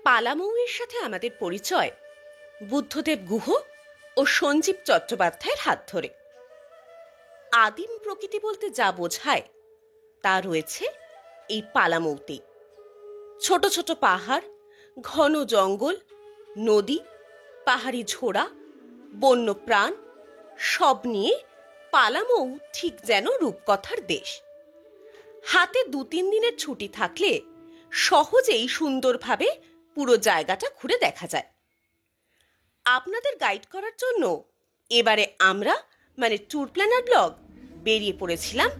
পালামৌয়ের সাথে আমাদের পরিচয় বুদ্ধদেব গুহ ও সঞ্জীব চট্টোপাধ্যায়ের হাত ধরে। আদিম প্রকৃতি বলতে যা বোঝায় তা রয়েছে এই পালামৌতেই। ছোট ছোট পাহাড়, ঘন জঙ্গল, নদী, পাহাড়ি ঝোড়া, বন্য প্রাণ সব নিয়ে পালামৌ ঠিক যেন রূপকথার দেশ। হাতে 2-3 দিনের ছুটি থাকলে সহজেই সুন্দরভাবে পুরো জায়গাটা ঘুরে দেখা যায়। আপনাদের গাইড করার জন্য এবারে আমরা ট্যুর প্ল্যানার ব্লগ বেরিয়ে পড়েছিলাম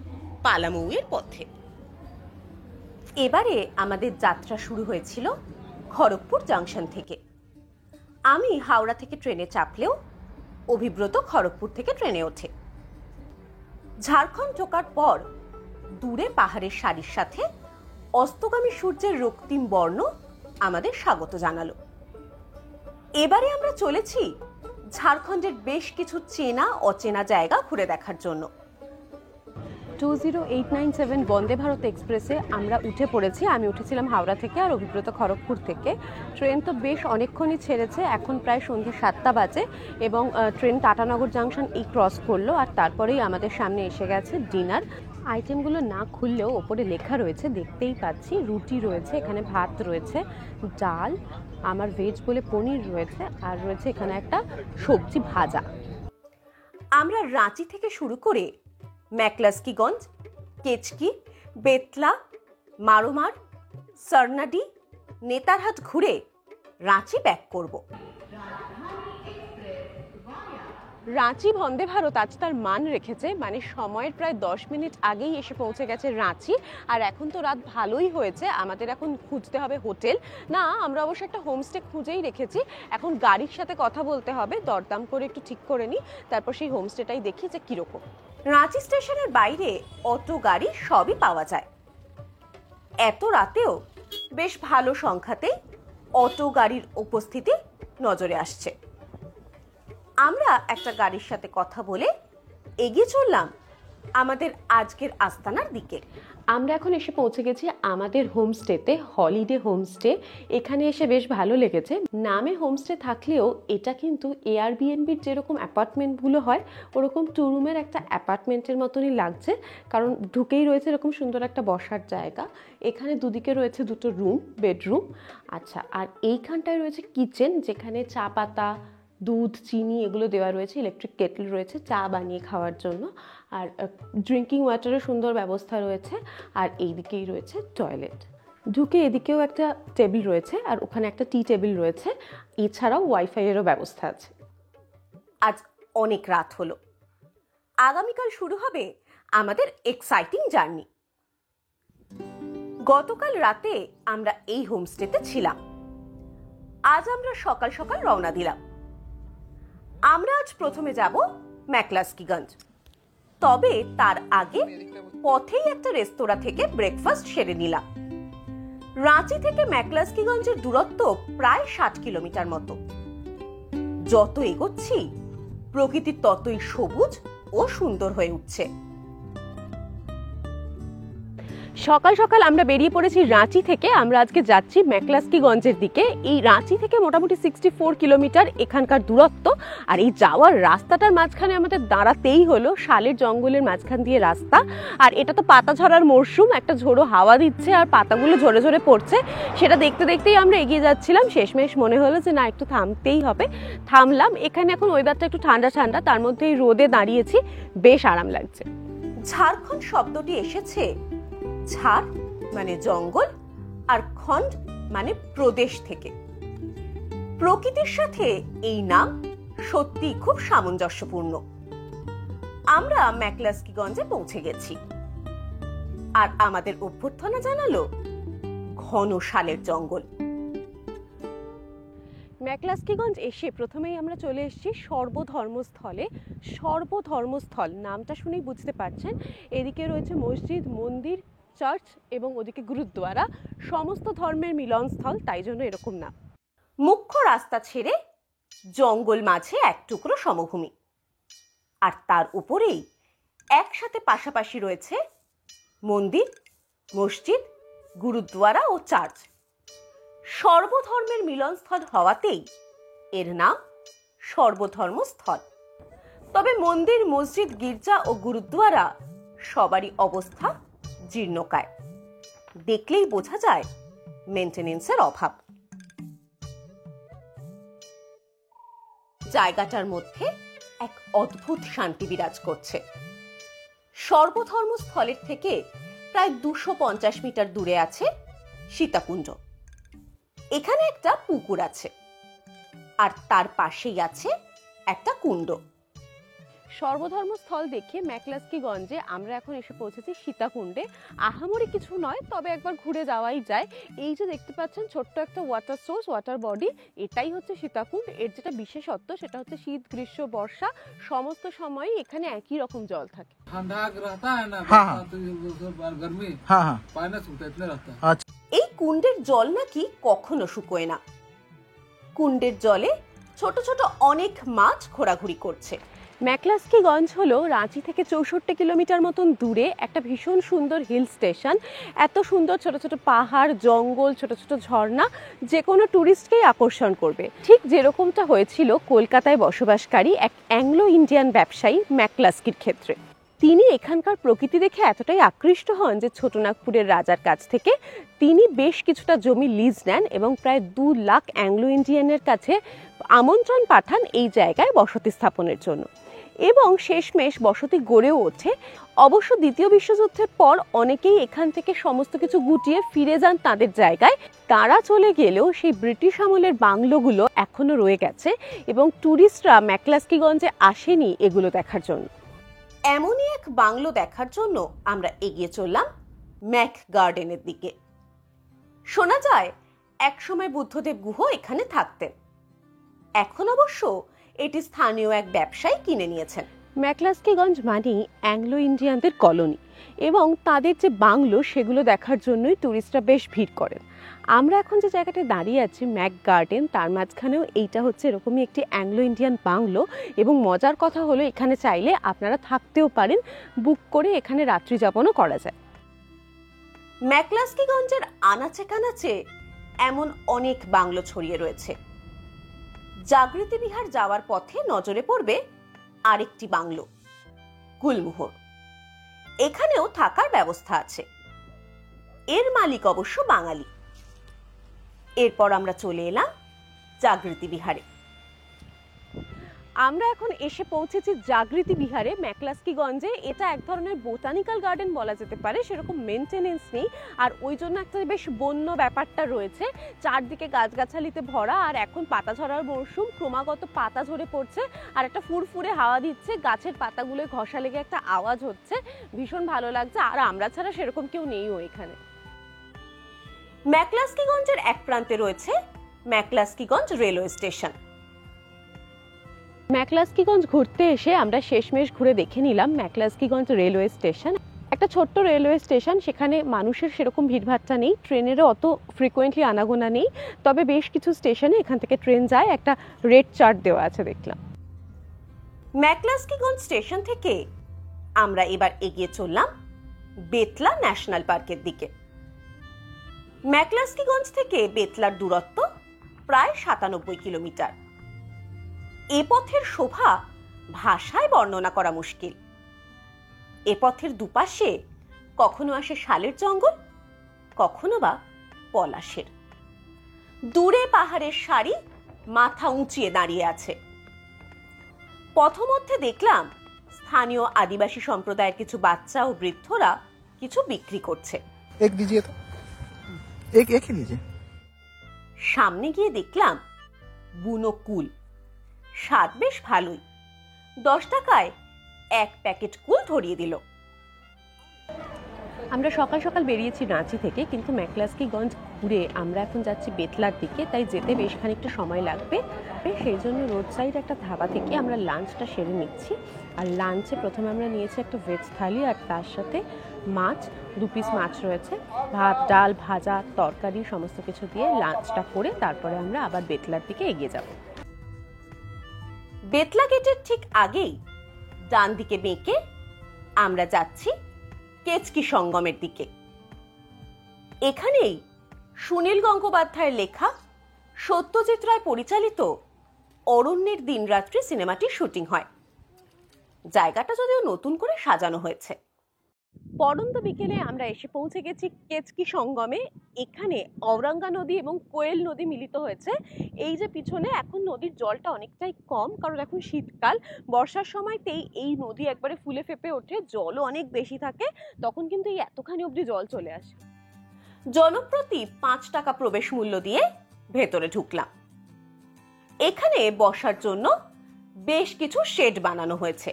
পালামৌয়ের পথে। এবারে আমাদের যাত্রা শুরু হয়েছিল খড়গপুর জাংশন থেকে। আমি হাওড়া থেকে ট্রেনে চাপলেও অভিব্রত খড়গপুর থেকে ট্রেনে ওঠে। ঝাড়খণ্ড ঢোকার পর দূরে পাহাড়ের সারির সাথে অস্তগামী সূর্যের রক্তিম বর্ণ আমাদের স্বাগত জানালো। এবারে আমরা চলেছি ঝাড়খণ্ডের বেশ কিছু চেনা অচেনা জায়গা ঘুরে দেখার জন্য। 20897 বন্দে ভারত এক্সপ্রেসে আমরা উঠে পড়েছি। আমি উঠেছিলাম হাওড়া থেকে আর অভিব্রত খড়গপুর থেকে। ট্রেন তো বেশ অনেকক্ষণই ছেড়েছে, এখন প্রায় সন্ধ্যে 7টা বাজে এবং ট্রেন টাটানগর জাংশন ক্রস করলো আর তারপরেই আমাদের সামনে এসে গেছে ডিনার। আইটেমগুলো না খুললেও ওপরে লেখা রয়েছে, দেখতেই পাচ্ছি। রুটি রয়েছে, এখানে ভাত রয়েছে, ডাল, আমার ভেজ বলে পনির রয়েছে, আর রয়েছে এখানে একটা সবজি ভাজা। আমরা রাঁচি থেকে শুরু করে ম্যাকলাস্কিগঞ্জ, কেচকি, বেতলা, মারোমার, সরনাডি, নেতারহাট ঘুরে রাঁচি ব্যাক করব। রাঁচি বন্দে ভারত আজ তার মান রেখেছে, সময়ের প্রায় 10 মিনিট আগেই এসে পৌঁছে গেছে রাঁচি। আর এখন তো রাত ভালোই হয়েছে, আমাদের এখন খুঁজতে হবে হোটেল। না, আমরা অবশ্য একটা হোমস্টে খুঁজেই রেখেছি। এখন গাড়ির সাথে কথা বলতে হবে, দরদাম করে একটু ঠিক করে নিই, তারপর সেই হোমস্টেটাই দেখি যে কিরকম। রাঁচি স্টেশনের বাইরে অটো গাড়ি সবই পাওয়া যায়। এত রাতেও বেশ ভালো সংখ্যাতেই অটো গাড়ির উপস্থিতি নজরে আসছে। আমরা একটা গাড়ির সাথে কথা বলে এগিয়ে চললাম আমাদের আজকের আস্তানার দিকে। আমরা এখন এসে পৌঁছে গেছি আমাদের হোমস্টেতে, হলিডে হোমস্টে। এখানে এসে বেশ ভালো লেগেছে। নামে হোমস্টে থাকলেও এটা কিন্তু এয়ারবিএনবির যেরকম অ্যাপার্টমেন্টগুলো হয় ওরকম 2 রুমের একটা অ্যাপার্টমেন্টের মতনই লাগছে, কারণ ঢুকেই রয়েছে এরকম সুন্দর একটা বসার জায়গা। এখানে দুদিকে রয়েছে 2টো রুম, বেডরুম। আচ্ছা, আর এইখানটায় রয়েছে কিচেন, যেখানে চা পাতা, দুধ, চিনি এগুলো দেওয়া রয়েছে, ইলেকট্রিক কেটল রয়েছে চা বানিয়ে খাওয়ার জন্য, আর ড্রিঙ্কিং ওয়াটারের সুন্দর ব্যবস্থা রয়েছে। আর এই দিকেই রয়েছে টয়লেট। ঢুকে এদিকেও একটা টেবিল রয়েছে আর ওখানে একটা টি টেবিল রয়েছে, এছাড়াও ওয়াইফাইয়েরও ব্যবস্থা আছে। আজ অনেক রাত হলো, আগামীকাল শুরু হবে আমাদের এক্সাইটিং জার্নি। গতকাল রাতে আমরা এই হোমস্টেতে ছিলাম, আজ আমরা সকাল সকাল রওনা দিলাম। আমরা আজ প্রথমে যাব ম্যাকলাস্কিগঞ্জ, তবে তার আগে পথেই একটা রেস্তোরাঁ থেকে ব্রেকফাস্ট সেরে নিলাম। রাঁচি থেকে ম্যাকলাস্কিগঞ্জের দূরত্ব প্রায় 60 কিলোমিটার মতো। যত এগোচ্ছি প্রকৃতি ততই সবুজ ও সুন্দর হয়ে উঠছে। সকাল সকাল আমরা বেরিয়ে পড়েছি রাঁচি থেকে। আমরা আজকে যাচ্ছি ম্যাকলাস্কিগঞ্জের দিকে। এই রাঁচি থেকে মোটামুটি 64 কিলোমিটার এখানকার দূরত্ব। আর এই যাওয়ার রাস্তাটার মাঝখানে আমাদের দাঁড়াতেই হলো, শালের জঙ্গলের মাঝখান দিয়ে রাস্তা। আর এটা তো পাতা ঝরার মরশুম, একটা ঝোড়ো হাওয়া দিচ্ছে আর পাতাগুলো ঝরে ঝরে পড়ছে। সেটা দেখতে দেখতেই আমরা এগিয়ে যাচ্ছিলাম। শেষমেশ মনে হলো যে না, একটু থামতেই হবে। থামলাম। এখানে এখন ওয়েদারটা একটু ঠান্ডা ঠান্ডা, তার মধ্যে এই রোদে দাঁড়িয়েছি, বেশ আরাম লাগছে। ঝাড়খণ্ড শব্দটি এসেছে ঝাড় মানে জঙ্গল আর খণ্ড মানে প্রদেশ থেকে। প্রকৃতির সাথে এই নাম সত্যি খুব সামঞ্জস্যপূর্ণ। আমরা ম্যাকলাস্কিগঞ্জে পৌঁছে গেছি আর আমাদের অভ্যর্থনা জানালো ঘন শালের জঙ্গল। ম্যাকলাস্কিগঞ্জ এসে প্রথমেই আমরা চলে এসেছি সর্বধর্মস্থলে। সর্বধর্মস্থল নামটা শুনেই বুঝতে পারছেন, এদিকে রয়েছে মসজিদ, মন্দির, চার্চ এবং ওদিকে গুরুদ্বারা, সমস্ত ধর্মের মিলনস্থল, তাই জন্য এরকম নাম। মুখ্য রাস্তা ছেড়ে জঙ্গল মাঝে এক টুকরো সমভূমি, আর তার উপরেই একসাথে পাশাপাশি রয়েছে মন্দির, মসজিদ, গুরুদ্বারা ও চার্চ। সর্বধর্মের মিলনস্থল হওয়াতেই এর নাম সর্বধর্মস্থল। তবে মন্দির, মসজিদ, গির্জা ও গুরুদ্বারা সবারই অবস্থা জীর্ণকায়। দেখলেই বোঝা যায় মেইনটেনেন্সের অভাব। জায়গাটার মধ্যে এক অদ্ভুত শান্তি বিরাজ করছে। সর্বধর্মস্থলের থেকে প্রায় 250 মিটার দূরে আছে সীতাকুণ্ড। এখানে একটা পুকুর আছে, আর তার পাশেই আছে একটা কুণ্ড। সর্বধর্মস্থল দেখে ম্যাকলাস্কিগঞ্জে আমরা এখন এসে পৌঁছেছি সীতাকুণ্ডে। আহামরি কিছু নয়, তবে একবার ঘুরে যাওয়াই যায়। এই যে দেখতে পাচ্ছেন ছোট্ট একটা ওয়াটার সোর্স, ওয়াটার বডি, এটাই হচ্ছে সীতাকুণ্ড। এর যেটা বিশেষত্ব সেটা হচ্ছে শীত, গ্রীষ্ম, বর্ষা সমস্ত সময়ই এখানে একই রকম জল থাকে। এই কুণ্ডের জল নাকি কখনো শুকোয় না। কুণ্ডের জলে ছোট ছোট অনেক মাছ ঘোরাঘুরি করছে। ম্যাকলাস্কিগঞ্জ হলো রাঁচি থেকে 64 কিলোমিটার মতন দূরে একটা ভীষণ সুন্দর হিল স্টেশন। এত সুন্দর ছোট ছোট পাহাড়, জঙ্গল, ছোট ছোট ঝর্ণা যে কোনো ট্যুরিস্টকেই আকর্ষণ করবে। ঠিক যেরকমটা হয়েছিল কলকাতায় বসবাসকারী এক অ্যাংলো ইন্ডিয়ান ব্যবসায়ী ম্যাকলাস্কির ক্ষেত্রে। তিনি এখানকার প্রকৃতি দেখে এতটাই আকৃষ্ট হন যে ছোটনাগপুরের রাজার কাছ থেকে তিনি বেশ কিছুটা জমি লিজ নেন এবং প্রায় 2 লাখ অ্যাংলো ইন্ডিয়ানের কাছে আমন্ত্রণ পাঠান এই জায়গায় বসতি স্থাপনের জন্য, এবং শেষমেশ বসতি গড়েও ওঠে। অবশ্য দ্বিতীয় বিশ্বযুদ্ধের পর অনেকেই এখান থেকে সমস্ত কিছু গুটিয়ে ফিরে যান তাদের জায়গায়। তারা চলে গেলেও সেই ব্রিটিশ আমলের বাংলোগুলো এখনো রয়ে গেছে এবং ট্যুরিস্টরা ম্যাকলাস্কিগঞ্জে আসেনি এগুলো দেখার জন্য। এমনই এক বাংলো দেখার জন্য আমরা এগিয়ে চললাম ম্যাক গার্ডেনের দিকে। শোনা যায় একসময় বুদ্ধদেব গুহ এখানে থাকতেন। এখন অবশ্য এটি স্থানীয় এক ব্যবসায়ী কিনে নিয়েছেন। ম্যাকলাস্কিগঞ্জ মানেই অ্যাংলো ইন্ডিয়ানদের কলোনি, এবং তাদের যে বাংলো সেগুলো দেখার জন্যই ট্যুরিস্টরা বেশ ভিড় করেন। আমরা এখন যে জায়গাটায় দাঁড়িয়ে আছি ম্যাক গার্ডেন, তার মাঝখানেও এইটা হচ্ছে এরকমই একটি অ্যাংলো ইন্ডিয়ান বাংলো। এবং মজার কথা হলো এখানে চাইলে আপনারা থাকতেও পারেন, বুক করে এখানে রাত্রি যাপনও করা যায়। ম্যাকলাস্কিগঞ্জের আনাচে কানাচে এমন অনেক বাংলো ছড়িয়ে রয়েছে। জাগৃতি বিহার যাওয়ার পথে নজরে পড়বে আরেকটি বাংলো, গুলমোহর। এখানেও থাকার ব্যবস্থা আছে। এর মালিক অবশ্য বাঙালি। এরপর আমরা চলে এলাম জাগৃতি বিহারে। আমরা এখন এসে পৌঁছেছি জাগৃতি বিহারে ম্যাকলাস্কিগঞ্জে। এটা এক ধরনের বোটানিক্যাল গার্ডেন বলা যেতে পারে, সেরকম মেনটেনেন্স নেই, আর ওই জন্য একটা বেশ বন্য ব্যাপারটা রয়েছে। চারদিকে গাছগাছালিতে ভরা, আর এখন পাতা ঝরার মরশুম, ক্রমাগত পাতা ঝরে পড়ছে আর একটা ফুরফুরে হাওয়া দিচ্ছে, গাছের পাতাগুলো ঘষা লেগে একটা আওয়াজ হচ্ছে, ভীষণ ভালো লাগছে। আর আমরা ছাড়া সেরকম কেউ নেইও এখানে। ম্যাকলাস্কিগঞ্জের এক প্রান্তে রয়েছে ম্যাকলাস্কিগঞ্জ রেলওয়ে স্টেশন। ম্যাকলাস্কিগঞ্জ ঘুরতে এসে আমরা শেষমেশ ঘুরে দেখে নিলাম ম্যাকলাস্কিগঞ্জ রেলওয়ে স্টেশন। একটা ছোট্ট রেলওয়ে স্টেশন, সেখানে মানুষের সেরকম ভিড়ভাট্টা নেই, ট্রেনেরও অত ফ্রিকোয়েন্টলি আনাগোনা নেই, তবে বেশ কিছু স্টেশনে এখান থেকে ট্রেন যায়, একটা রেড চার্ট দেওয়া আছে দেখলাম। ম্যাকলাস্কিগঞ্জ স্টেশন থেকে আমরা এবার এগিয়ে চললাম বেতলা ন্যাশনাল পার্কের দিকে। ম্যাকলাস্কিগঞ্জ থেকে বেতলার দূরত্ব প্রায় 97 কিলোমিটার। এ পথের শোভা ভাষায় বর্ণনা করা মুশকিল। এ পথের দুপাশে কখনো আসে শালের জঙ্গল, কখনো বা পলাশের। দূরে পাহাড়ের সারি মাথা উঁচিয়ে দাঁড়িয়ে আছে। পথমধ্যে দেখলাম স্থানীয় আদিবাসী সম্প্রদায়ের কিছু বাচ্চা ও বৃদ্ধরা কিছু বিক্রি করছে। সামনে গিয়ে দেখলাম বুনো কুল। স্বাদ বেশ ভালোই। 10 টাকায় 1 প্যাকেট কুল ধরিয়ে দিল। আমরা সকাল সকাল বেরিয়েছি রাঁচি থেকে, কিন্তু ম্যাকলাস্কিগঞ্জ ঘুরে আমরা এখন যাচ্ছি বেতলার দিকে, তাই যেতে বেশ খানিকটা সময় লাগবে। সেই জন্য রোড সাইড একটা ধাবা থেকে আমরা লাঞ্চটা সেরে নিচ্ছি। আর লাঞ্চে প্রথমে আমরা নিয়েছি একটা ভেজ থালি, আর তার সাথে মাছ, 2 পিস মাছ রয়েছে, ভাত, ডাল, ভাজা, তরকারি সমস্ত কিছু দিয়ে লাঞ্চটা করে তারপরে আমরা আবার বেতলার দিকে এগিয়ে যাব। বেতলা গেটের ঠিক আগেই ডান দিকে বেঁকে আমরা যাচ্ছি কেচকি সঙ্গমের দিকে। এখানেই সুনীল গঙ্গোপাধ্যায়ের লেখা, সত্যজিৎ রায় পরিচালিত অরণ্যের দিনরাত্রি সিনেমাটির শুটিং হয়। জায়গাটা যদিও নতুন করে সাজানো হয়েছে। পড়ন্ত বিকেলে আমরা এসে পৌঁছে গেছি কেচকি সঙ্গমে। এখানে ঔরঙ্গা নদী এবং কোয়েল নদী মিলিত হয়েছে। এই যে পিছনে, এখন নদীর জলটা অনেকটাই কম, কারণ এখন শীতকাল। বর্ষার সময়তেই এই নদী একবারে ফুলে ফেপে ওঠে, জলও অনেক বেশি থাকে, তখন কিন্তু এই এতখানি অবধি জল চলে আসে। জনপ্রতি 5 টাকা প্রবেশ মূল্য দিয়ে ভেতরে ঢুকলাম। এখানে বসার জন্য বেশ কিছু শেড বানানো হয়েছে।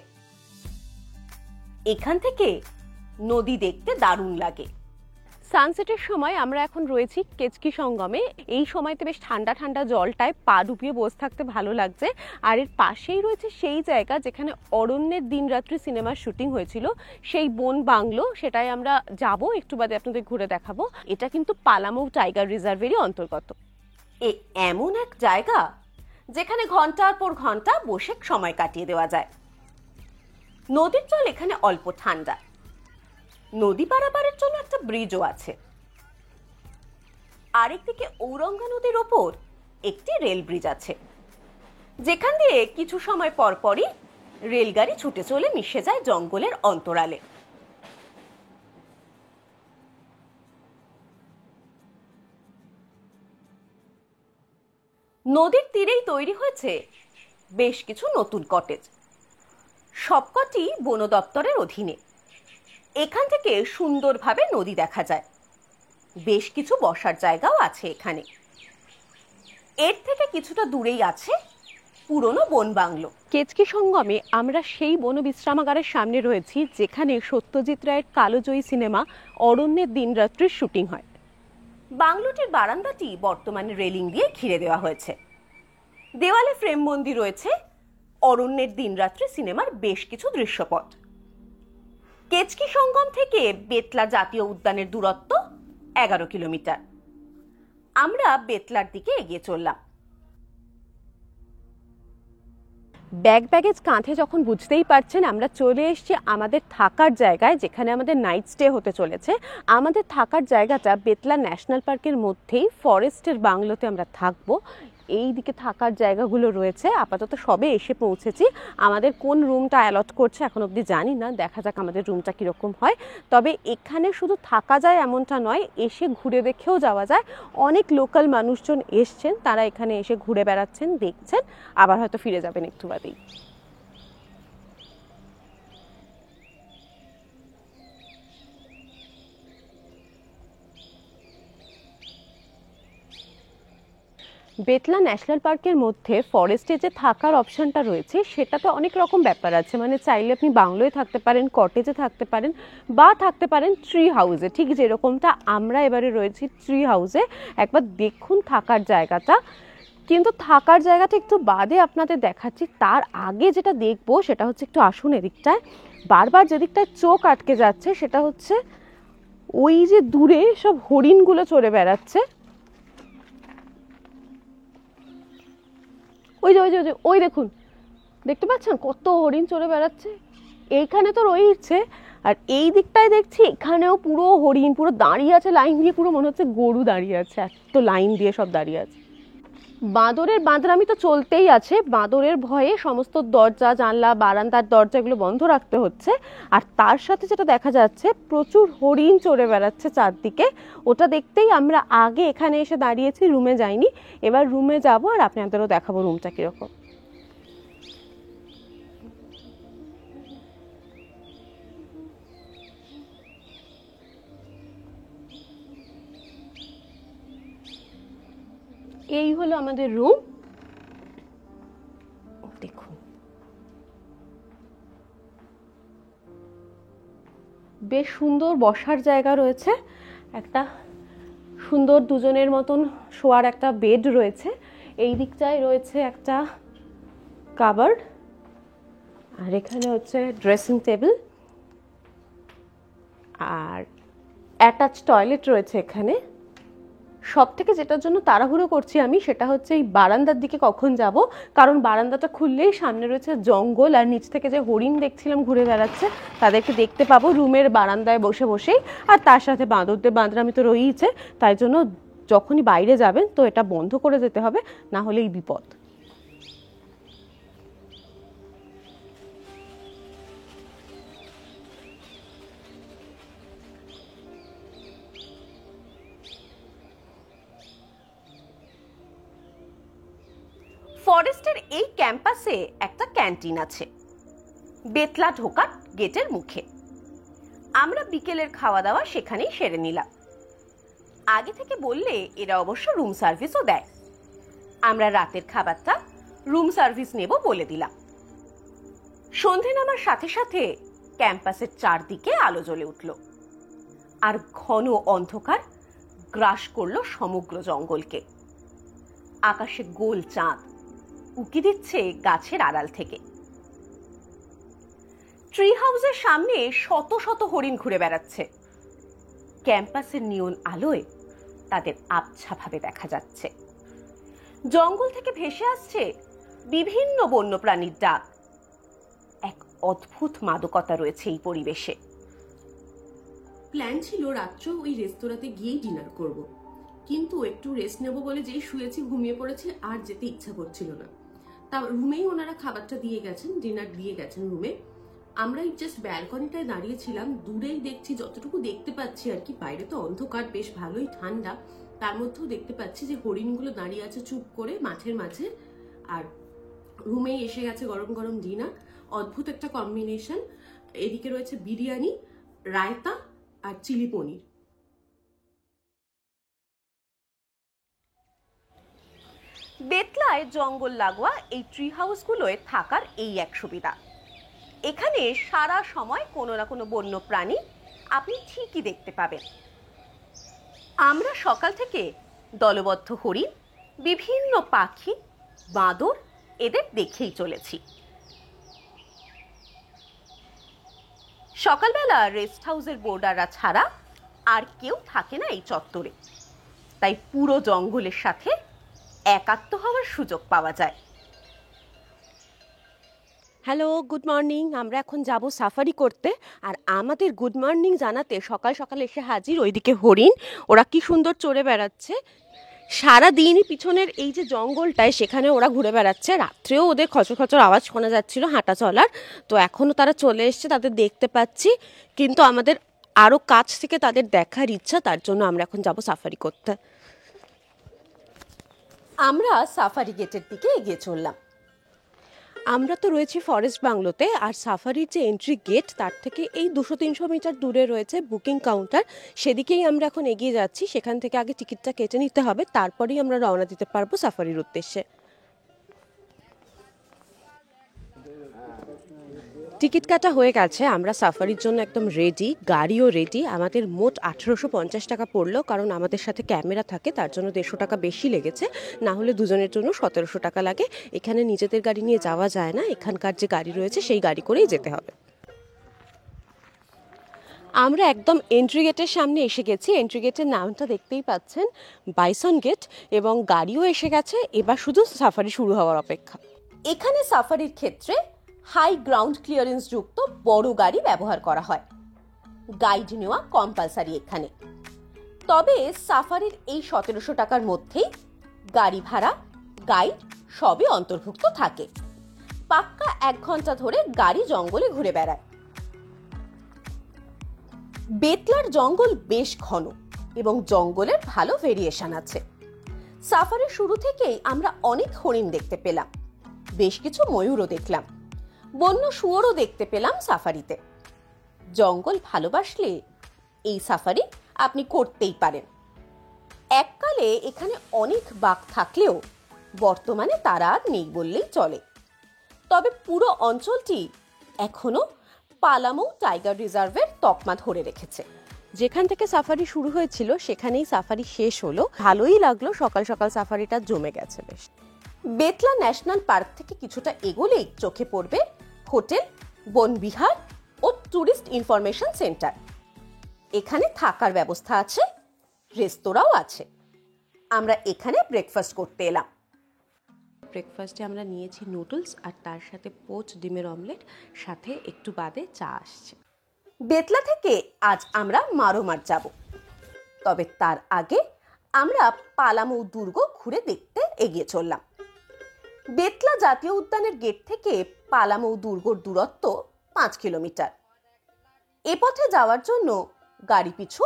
এখান থেকে নদী দেখতে দারুণ লাগে। সানসেটের সময় আমরা এখন রয়েছি কেচকি সঙ্গমে। এই সময়তে বেশ ঠান্ডা ঠান্ডা জলটায় পা ডুবিয়ে বসে থাকতে ভালো লাগছে। আর এর পাশেই রয়েছে সেই জায়গা যেখানে অরণ্যের দিনরাত্রি সিনেমার শুটিং হয়েছিল, সেই বন বাংলো। সেটাই আমরা যাব, একটু বাদে আপনাদের ঘুরে দেখাবো। এটা কিন্তু পালামৌ টাইগার রিজার্ভেরই অন্তর্গত। এমন এক জায়গা যেখানে ঘন্টার পর ঘন্টা বসে সময় কাটিয়ে দেওয়া যায়। নদীর জল এখানে অল্প ঠান্ডা। নদী পারাপারের জন্য একটা ব্রিজও আছে। আরেকদিকে ঔরঙ্গা নদীর ওপর একটি রেল ব্রিজ আছে, যেখান দিয়ে কিছু সময় পর পরই রেলগাড়ি ছুটে চলে মিশে যায় জঙ্গলের অন্তরালে। নদীর তীরেই তৈরি হয়েছে বেশ কিছু নতুন কটেজ, সবকটি বন দপ্তরের অধীনে। এখান থেকে সুন্দরভাবে নদী দেখা যায়। বেশ কিছু বসার জায়গাও আছে এখানে। এর থেকে কিছুটা দূরেই আছে পুরনো বন বাংলো। কেচকি সঙ্গমে আমরা সেই বন বিশ্রামাগারের সামনে রয়েছি, যেখানে সত্যজিৎ রায়ের কালোজয়ী সিনেমা অরণ্যের দিনরাত্রির শুটিং হয়। বাংলোটির বারান্দাটি বর্তমানে রেলিং দিয়ে ঘিরে দেওয়া হয়েছে। দেওয়ালে ফ্রেমবন্দি রয়েছে অরণ্যের দিনরাত্রি সিনেমার বেশ কিছু দৃশ্যপট। কেচকি সঙ্গম থেকে বেতলা জাতীয় উদ্যানের দূরত্ব 11 কিলোমিটার। আমরা বেতলার দিকে এগিয়ে চললাম। ব্যাগেজ কাঁধে যখন বুঝতেই পারছেন আমরা চলে এসেছি আমাদের থাকার জায়গায়, যেখানে আমাদের নাইট স্টে হতে চলেছে। আমাদের থাকার জায়গাটা বেতলা ন্যাশনাল পার্কের মধ্যেই ফরেস্টের বাংলোতে আমরা থাকবো। এই দিকে থাকার জায়গাগুলো রয়েছে। আপাতত সবে এসে পৌঁছেছি। আমাদের কোন রুমটা অ্যালট করছে এখন অবধি জানি না, দেখা যাক আমাদের রুমটা কীরকম হয়। তবে এখানে শুধু থাকা যায় এমনটা নয়, এসে ঘুরে দেখেও যাওয়া যায়। অনেক লোকাল মানুষজন এসছেন, তারা এখানে এসে ঘুরে বেড়াচ্ছেন, দেখছেন, আবার হয়তো ফিরে যাবেন একটু বাদেই। বেতলা ন্যাশনাল পার্কের মধ্যে ফরেস্টে যে থাকার অপশনটা রয়েছে, সেটাতে অনেক রকম ব্যাপার আছে। মানে চাইলে আপনি বাংলোয় থাকতে পারেন, কটেজে থাকতে পারেন, বা থাকতে পারেন ট্রি হাউসে, ঠিক যেরকমটা আমরা এবারে রয়েছি ট্রি হাউসে। একবার দেখুন থাকার জায়গাটা। কিন্তু থাকার জায়গাটা একটু বাদে আপনাদের দেখাচ্ছি। তার আগে যেটা দেখবো সেটা হচ্ছে, একটু আসুন এদিকটায়। বারবার যেদিকটায় চোখ আটকে যাচ্ছে সেটা হচ্ছে ওই যে দূরে সব হরিণগুলো চড়ে বেড়াচ্ছে। ওই যে ওই যে ওই দেখুন, দেখতে পাচ্ছেন কত হরিণ চড়ে বেড়াচ্ছে। এইখানে তো রয়েছে, আর এই দিকটায় দেখছি এখানেও পুরো হরিণ, পুরো দাঁড়িয়ে আছে লাইন দিয়ে, পুরো মনে হচ্ছে গরু দাঁড়িয়ে আছে, এত লাইন দিয়ে সব দাঁড়িয়ে আছে। বাঁদরের বাঁদরামি তো চলতেই আছে। বাঁদরের ভয়ে সমস্ত দরজা জানলা বারান্দার দরজাগুলো বন্ধ রাখতে হচ্ছে। আর তার সাথে যেটা দেখা যাচ্ছে, প্রচুর হরিণ চড়ে বেড়াচ্ছে চারদিকে। ওটা দেখতেই আমরা আগে এখানে এসে দাঁড়িয়েছি, রুমে যাইনি। এবার রুমে যাব আর আপনাদেরও দেখাবো রুমটা কিরকম। এই হলো আমাদের রুম। দেখুন, বেশ সুন্দর বসার জায়গা রয়েছে। একটা সুন্দর দুজনের মতন শোয়ার একটা বেড রয়েছে। এই দিকটায় রয়েছে একটা কাবার্ড, আর এখানে হচ্ছে ড্রেসিং টেবিল, আর অ্যাটাচ টয়লেট রয়েছে এখানে। সব থেকে যেটার জন্য তাড়াহুড়ো করছি আমি, সেটা হচ্ছে এই বারান্দার দিকে কখন যাব, কারণ বারান্দাটা খুললেই সামনে রয়েছে জঙ্গল, আর নিচ থেকে যে হরিণ দেখছিলাম ঘুরে বেড়াচ্ছে তাদেরকে দেখতে পাবো রুমের বারান্দায় বসে বসেই। আর তার সাথে বাঁদরদের বাঁদরামি তো রয়েইছে, তাই জন্য যখনই বাইরে যাবেন তো এটা বন্ধ করে যেতে হবে, না হলেই বিপদ। ফরেস্টের এই ক্যাম্পাসে একটা ক্যান্টিন আছে, বেতলা ঢোকার গেটের মুখে। আমরা বিকেলের খাওয়া দাওয়া সেখানেই সেরে নিলাম। আগে থেকে বললে এরা অবশ্য রুম সার্ভিসও দেয়। আমরা রাতের খাবারটা রুম সার্ভিস নেব বলে দিলাম। সন্ধে নামার সাথে সাথে ক্যাম্পাসের চারদিকে আলো জ্বলে উঠল, আর ঘন অন্ধকার গ্রাস করলো সমগ্র জঙ্গলকে। আকাশে গোল চাঁদ উকি দিচ্ছে গাছের আড়াল থেকে। ট্রি হাউসের সামনে শত শত হরিণ ঘুরে বেড়াচ্ছে। ক্যাম্পাসের নিয়ন আলোয় তাদের আবছা ভাবে দেখা যাচ্ছে। জঙ্গল থেকে ভেসে আসছে বিভিন্ন বন্যপ্রাণীর ডাক। এক অদ্ভুত মাদকতা রয়েছে এই পরিবেশে। প্ল্যান ছিল রাত্র ওই রেস্তোরাঁতে গিয়েই ডিনার করব, কিন্তু একটু রেস্ট নেব বলে যেই শুয়েছি ঘুমিয়ে পড়েছি, আর যেতে ইচ্ছা করছিল না। তা রুমেই ওনারা খাবারটা দিয়ে গেছেন, ডিনার দিয়ে গেছেন রুমে। আমরা জাস্ট ব্যালকনিটায় দাঁড়িয়েছিলাম, দূরেই দেখছি, যতটুকু দেখতে পাচ্ছি আর কি, বাইরে তো অন্ধকার, বেশ ভালোই ঠান্ডা, তার মধ্যেও দেখতে পাচ্ছি যে হরিণগুলো দাঁড়িয়ে আছে চুপ করে মাঠের মাঝে। আর রুমেই এসে গেছে গরম গরম ডিনার। অদ্ভুত একটা কম্বিনেশন। এদিকে রয়েছে বিরিয়ানি, রায়তা আর চিলি পনির। বেতলায় জঙ্গল লাগোয়া এই ট্রি হাউসগুলোয় থাকার এই এক সুবিধা, এখানে সারা সময় কোনো না কোনো বন্য প্রাণী আপনি ঠিকই দেখতে পাবেন। আমরা সকাল থেকে দলবদ্ধ হরিণ, বিভিন্ন পাখি, বাঁদর এদের দেখেই চলেছি। সকালবেলা রেস্ট হাউসের বোর্ডাররা ছাড়া আর কেউ থাকে না এই চত্বরে, তাই পুরো জঙ্গলের সাথে একাত্ম হওয়ার সুযোগ পাওয়া যায়। Hello, good morning. আমরা এখন যাব সাফারি করতে, আর আমাদের গুড মর্নিং জানাতে সকাল সকাল এসে হাজির ওইদিকে হরিণ। ওরা কি সুন্দর চড়ে বেড়াচ্ছে সারা দিনই পিছনের এই যে জঙ্গলটায়, সেখানে ওরা ঘুরে বেড়াচ্ছে। রাত্রেও ওদের খচর খচর আওয়াজ শোনা যাচ্ছিল হাঁটা চলার। তো এখনও তারা চলে এসছে, তাদের দেখতে পাচ্ছি, কিন্তু আমাদের আরও কাছ থেকে তাদের দেখার ইচ্ছা, তার জন্য আমরা এখন যাব সাফারি করতে। আমরা সাফারি গেটের দিকে এগিয়ে চললাম। আমরা তো রয়েছি ফরেস্ট বাংলোতে, আর সাফারির যে এন্ট্রি গেট তার থেকে এই 200-300 মিটার দূরে রয়েছে বুকিং কাউন্টার। সেদিকেই আমরা এখন এগিয়ে যাচ্ছি। সেখান থেকে আগে টিকিটটা কেটে নিতে হবে, তারপরেই আমরা রওনা দিতে পারবো সাফারির উদ্দেশ্যে। টিকিট কাটা হয়ে গেছে, আমরা সাফারির জন্য একদম রেডি, গাড়িও রেডি। আমাদের মোট 1850 টাকা পড়লো, কারণ আমাদের সাথে ক্যামেরা থাকে, তার জন্য 150 টাকা বেশি লেগেছে। না হলে দুজনের জন্য 1700 টাকা লাগে। এখানে নিজেদের গাড়ি নিয়ে যাওয়া যায় না, এখানকার যে গাড়ি রয়েছে সেই গাড়ি করেই যেতে হবে। আমরা একদম এন্ট্রি গেটের সামনে এসে গেছি। এন্ট্রি গেটের নামটা দেখতেই পাচ্ছেন, বাইসন গেট, এবং গাড়িও এসে গেছে। এবার শুধু সাফারি শুরু হওয়ার অপেক্ষা। এখানে সাফারির ক্ষেত্রে হাই গ্রাউন্ড ক্লিয়ারেন্স যুক্ত বড় গাড়ি ব্যবহার করা হয়। গাইড নেওয়া কম্পালসারি এখানে। তবে সাফারির এই 1700 টাকার মধ্যেই গাড়ি ভাড়া, গাইড সবই অন্তর্ভুক্ত থাকে। পাক্কা 1 ঘন্টা ধরে গাড়ি জঙ্গলে ঘুরে বেড়ায়। বেতলার জঙ্গল বেশ ঘন এবং জঙ্গলের ভালো ভেরিয়েশন আছে। সাফারির শুরু থেকেই আমরা অনেক হরিণ দেখতে পেলাম, বেশ কিছু ময়ূরও দেখলাম, বন্য শুয়োরও দেখতে পেলাম সাফারিতে। জঙ্গল ভালোবাসলে এই সাফারি আপনি করতেই পারেন। এককালে এখানে অনেক বাঘ থাকলেও বর্তমানে তারা আর নেই বললেই চলে। তবে পুরো অঞ্চলটি এখনো পালামৌ টাইগার রিজার্ভের তকমা ধরে রেখেছে। যেখান থেকে সাফারি শুরু হয়েছিল সেখানেই সাফারি শেষ হলো। ভালোই লাগলো, সকাল সকাল সাফারিটা জমে গেছে বেশ। বেতলা ন্যাশনাল পার্ক থেকে কিছুটা এগোলেই চোখে পড়বে হোটেল বনবিহার ও ট্যুরিস্ট ইনফরমেশন সেন্টার। এখানে থাকার ব্যবস্থা আছে, রেস্তোরাঁও আছে। আমরা এখানে ব্রেকফাস্ট করতে এলাম। ব্রেকফাস্টে আমরা নিয়েছি নুডলস, আর তার সাথে পোচ ডিমের অমলেট, সাথে একটু বাদে চা আসছে। বেতলা থেকে আজ আমরা মারোমার যাব, তবে তার আগে আমরা পালামৌ দুর্গ ঘুরে দেখতে এগিয়ে চললাম। বেতলা জাতীয় উদ্যানের গেট থেকে পালামৌ দুর্গর দূরত্ব 5 কিলোমিটার। এ পথে যাওয়ার জন্য গাড়ি পিছু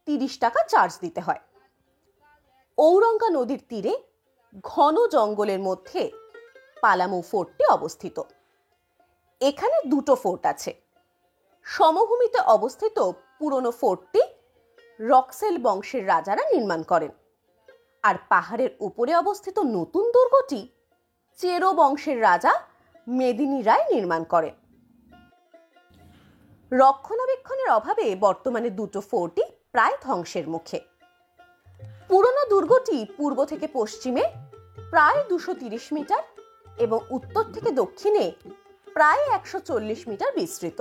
30 টাকা চার্জ দিতে হয়। ঔরঙ্গা নদীর তীরে ঘন জঙ্গলের মধ্যে পালামৌ ফোর্টটি অবস্থিত। এখানে দুটো ফোর্ট আছে। সমভূমিতে অবস্থিত পুরনো ফোর্টটি রক্সেল বংশের রাজারা নির্মাণ করেন, আর পাহাড়ের উপরে অবস্থিত নতুন দুর্গটি চেরো বংশের রাজা মেদিনী রায় নির্মাণ করেন। রক্ষণাবেক্ষণের অভাবে বর্তমানে দুটো ফোর্টই প্রায় ধ্বংসের মুখে। পুরনো দুর্গটি পূর্ব থেকে পশ্চিমে প্রায় 230 মিটার এবং উত্তর থেকে দক্ষিণে প্রায় 140 মিটার বিস্তৃত।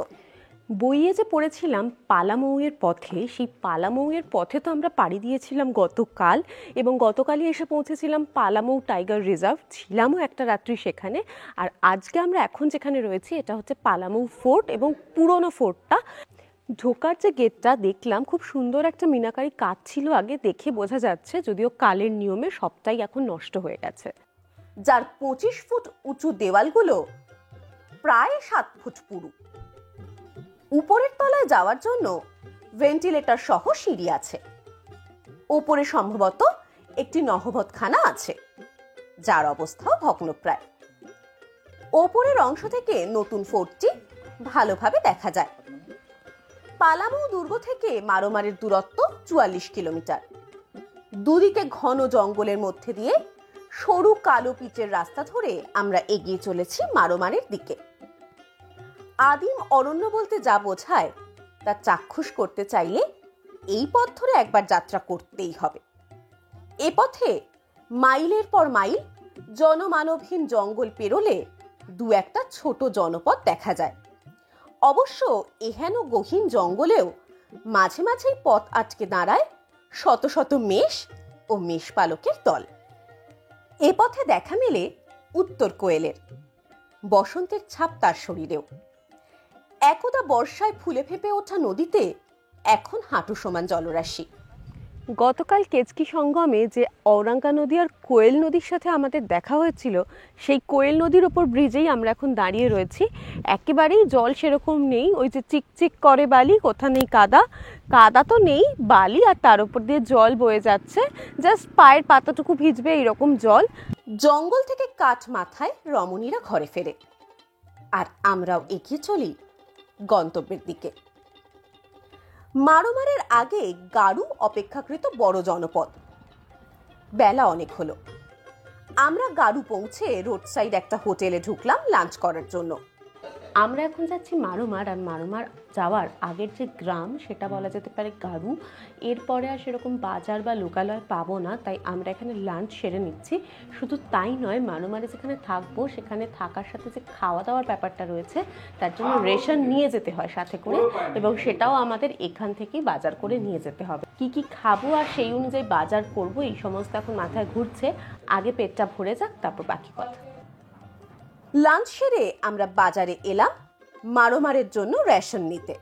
বইয়ে যে পড়েছিলাম পালামৌয়ের পথে, সেই পালামৌয়ের পথে তো আমরা পাড়ি দিয়েছিলাম গতকাল, এবং গতকালই এসে পৌঁছেছিলাম পালামৌ টাইগার রিজার্ভ, ছিলামও একটা রাত্রি সেখানে। আর আজকে আমরা এখন যেখানে রয়েছি এটা হচ্ছে পালামৌ ফোর্ট, এবং পুরনো ফোর্টটা। ঢোকার যে গেটটা দেখলাম খুব সুন্দর একটা মিনাকারি কাজ ছিল আগে, দেখে বোঝা যাচ্ছে, যদিও কালের নিয়মে সবটাই এখন নষ্ট হয়ে গেছে। যার 25 ফুট উঁচু দেওয়ালগুলো প্রায় 7 ফুট পুরু। উপরের তলায় যাওয়ার জন্য ভেন্টিলেটর সহ সিঁড়ি আছে। ওপরে সম্ভবত একটি নহবতখানা আছে, যার অবস্থাও ভগ্নপ্রায়। ওপরের অংশ থেকে নতুন ফোর্টটি ভালোভাবে দেখা যায়। পালামৌ দুর্গ থেকে মারোমারের দূরত্ব 44 কিলোমিটার। দুদিকে ঘন জঙ্গলের মধ্যে দিয়ে সরু কালো পিচের রাস্তা ধরে আমরা এগিয়ে চলেছি মারোমারের দিকে। আদিম অরণ্য বলতে যা বোঝায় তা চাক্ষুষ করতে চাইলে এই পথ ধরে একবার যাত্রা করতেই হবে। এ পথে মাইলের পর মাইল জনমানবহীন জঙ্গল পেরোলে দু একটা ছোট জনপদ দেখা যায়। অবশ্য এহেন গহীন জঙ্গলেও মাঝে মাঝেই পথ আটকে দাঁড়ায় শত শত মেষ ও মেষপালকের দল। এ পথে দেখা মেলে উত্তর কোয়েলের। বসন্তের ছাপ তার শরীরেও। একদা বর্ষায় ফুলে ফেপে ওঠা নদীতে এখন হাঁটু সমান জলরাশি। গতকাল কেচকি সঙ্গমে যে ঔরঙ্গা নদী আর কোয়েল নদীর সাথে আমাদের দেখা হয়েছিল, সেই কোয়েল নদীর ওপর ব্রিজেই আমরা এখন দাঁড়িয়ে রয়েছি। একেবারেই জল সেরকম নেই, ওই যে চিকচিক করে বালি, কোথা নেই কাদা, কাদা তো নেই, বালি, আর তার উপর দিয়ে জল বয়ে যাচ্ছে, জাস্ট পায়ের পাতাটুকু ভিজবে এইরকম জল। জঙ্গল থেকে কাঠ মাথায় রমণীরা ঘরে ফেরে, আর আমরাও এগিয়ে চলি গন্তব্যের দিকে। মারোমারের আগে গাড়ু অপেক্ষাকৃত বড় জনপদ। বেলা অনেক হলো। আমরা গাড়ু পৌঁছে রোড সাইড একটা হোটেলে ঢুকলাম লাঞ্চ করার জন্য। আমরা এখন যাচ্ছি মারোমার, আর মারোমার যাওয়ার আগের যে গ্রাম সেটা বলা যেতে পারে গাড়ু। এরপরে আর সেরকম বাজার বা লোকালয় পাবো না, তাই আমরা এখানে লাঞ্চ সেরে নিচ্ছি। শুধু তাই নয়, মারোমারে যেখানে থাকবো সেখানে থাকার সাথে যে খাওয়া দাওয়ার ব্যাপারটা রয়েছে তার জন্য রেশন নিয়ে যেতে হয় সাথে করে, এবং সেটাও আমাদের এখান থেকেই বাজার করে নিয়ে যেতে হবে। কি কি খাবো আর সেই অনুযায়ী বাজার করব এই সমস্ত এখন মাথায় ঘুরছে। আগে পেটটা ভরে যাক, তারপর বাকি কথা। লাঞ্চ সেরে আমরা বাজারে এলাম মারোমারের জন্য রেশন নিতে।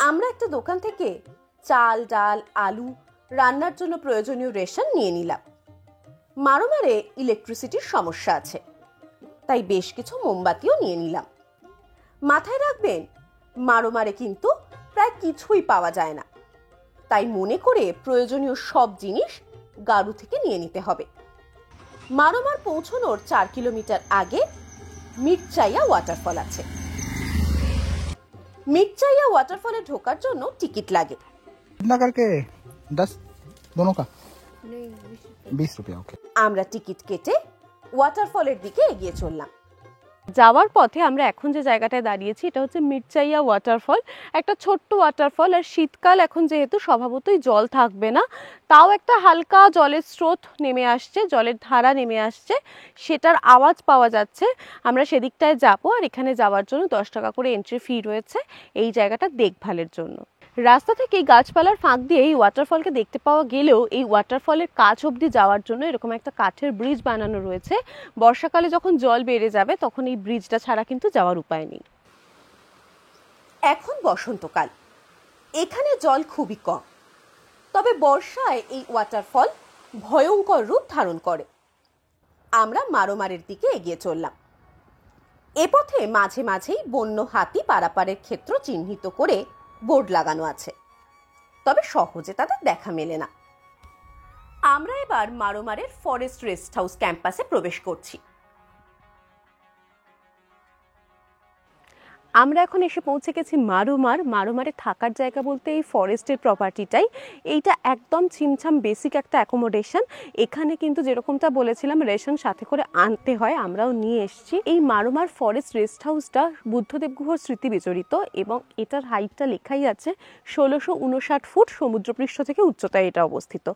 আমরা একটা দোকান থেকে চাল, ডাল, আলু, রান্নার জন্য প্রয়োজনীয় রেশন নিয়ে নিলাম। মারোমারে ইলেকট্রিসিটির সমস্যা আছে, তাই বেশ কিছু মোমবাতিও নিয়ে নিলাম। মাথায় রাখবেন, মারোমারে কিন্তু প্রায় কিছুই পাওয়া যায় না, তাই মনে করে প্রয়োজনীয় সব জিনিস গাড়ু থেকে নিয়ে নিতে হবে। মারোমার পৌঁছানোর 4 কিলোমিটার আগে মির্চাইয়া ওয়াটারফল আছে। मिर्चाइया वाटरफॉल ढोकार जोन्नो टिकट लागे। कितना करके 10 दोनों का? नहीं 20 रुपया। ओके। আমরা টিকিট কেটে ওয়াটারফলের দিকে এগিয়ে চললাম। যাওয়ার পথে আমরা এখন যে জায়গাটায় দাঁড়িয়েছি এটা হচ্ছে মির্চাইয়া ওয়াটারফল, একটা ছোট্ট ওয়াটারফল। আর শীতকাল এখন যেহেতু স্বভাবতই জল থাকবে না, তাও একটা হালকা জলের স্রোত নেমে আসছে, জলের ধারা নেমে আসছে, সেটার আওয়াজ পাওয়া যাচ্ছে। আমরা সেদিকটায় যাবো, আর এখানে যাওয়ার জন্য 10 টাকা করে এন্ট্রি ফি রয়েছে এই জায়গাটা দেখভালের জন্য। রাস্তা থেকে গাছপালার ফাঁক দিয়ে এই ওয়াটারফলকে দেখতে পাওয়া গেলেও এই ওয়াটারফলের কাছ অবধি যাওয়ার জন্য এরকম একটা কাঠের ব্রিজ বানানো রয়েছে। বর্ষাকালে যখন জল বেড়ে যাবে তখন এই ব্রিজটা ছাড়া কিন্তু যাওয়ার উপায় নেই। এখন বসন্তকাল, এখানে জল খুবই কম। তবে বর্ষায় এই ওয়াটারফল ভয়ঙ্কর রূপ ধারণ করে। আমরা মারোমারের দিকে এগিয়ে চললাম। এ পথে মাঝে মাঝেই বন্য হাতি পারাপারের ক্ষেত্র চিহ্নিত করে বোর্ড লাগানো আছে, তবে সহজে তাদের দেখা মেলে না। আমরা এবার মারোমারের ফরেস্ট রেস্ট হাউস ক্যাম্পাসে প্রবেশ করছি। আমরা এখন এসে পৌঁছে গেছি মারোমারে থাকার জায়গা বলতে এই ফরেস্টের প্রপার্টিটাই। এইটা একদম ছিমছাম বেসিক একটা অ্যাকোমোডেশন। এখানে কিন্তু যেরকমটা বলেছিলাম রেশন সাথে করে আনতে হয়, আমরাও নিয়ে এসেছি। এই মারোমার ফরেস্ট রেস্ট হাউসটা বুদ্ধদেব গুহর স্মৃতি বিজড়িত এবং এটার হাইটটা লেখাই আছে 1659 ফুট, সমুদ্রপৃষ্ঠ থেকে উচ্চতায় এটা অবস্থিত।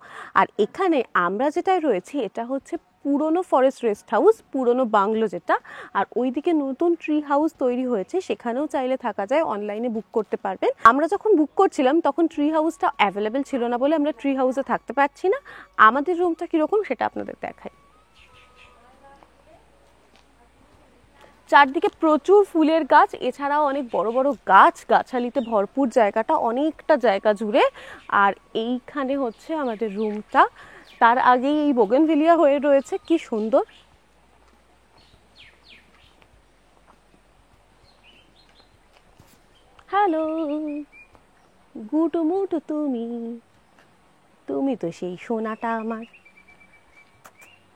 আর এখানে আমরা যেটায় রয়েছি এটা হচ্ছে পুরনো ফরেস্ট রেস্ট হাউস, পুরনো বাংলো যেটা। আর ওইদিকে নতুন ট্রি হাউস তৈরি হয়েছে, সেখানেও চাইলে থাকা যায়, অনলাইনে বুক করতে পারবেন। আমরা যখন বুক করছিলাম তখন ট্রি হাউসটা অ্যাভেলেবেল ছিল না বলে আমরা ট্রি হাউসে থাকতে পারছি না। আমাদের রুমটা কীরকম সেটা আপনাদের দেখাই। চারদিকে প্রচুর ফুলের গাছ, এছাড়াও অনেক বড় বড় গাছ গাছালিতে ভরপুর জায়গাটা, অনেকটা জায়গা জুড়ে। আর এইখানে হচ্ছে আমাদের রুমটা। তার আগেই এই বোগেনভিলিয়া হয়ে রয়েছে, কি সুন্দর। হ্যালো গুটু মুটু, তুমি তো সেই সোনাটা আমার,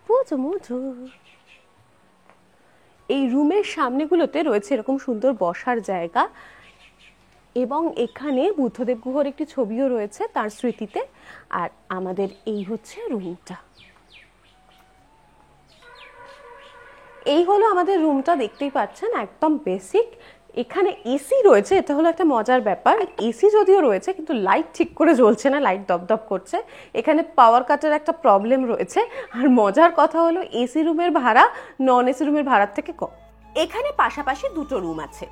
বুঝো মুঝো। এই রুমের সামনেগুলোতে রয়েছে এরকম সুন্দর বসার জায়গা এবং এখানে বুদ্ধদেব গুহর একটি ছবিও রয়েছে তার স্মৃতিতে। আর আমাদের এই হচ্ছে রুমটা। এই হলো আমাদের রুমটা, দেখতেই পাচ্ছেন একদম বেসিক। এখানে এসি রয়েছে, এটা হলো একটা মজার ব্যাপার। এসি যদিও রয়েছে কিন্তু লাইট ঠিক করে জ্বলছে না, লাইট দপদপ করছে। এখানে পাওয়ার কাটের একটা প্রবলেম রয়েছে। আর মজার কথা হলো এসি রুমের ভাড়া নন এসি রুমের ভাড়ার থেকে কম। এখানে পাশাপাশি দুটো রুম আছে,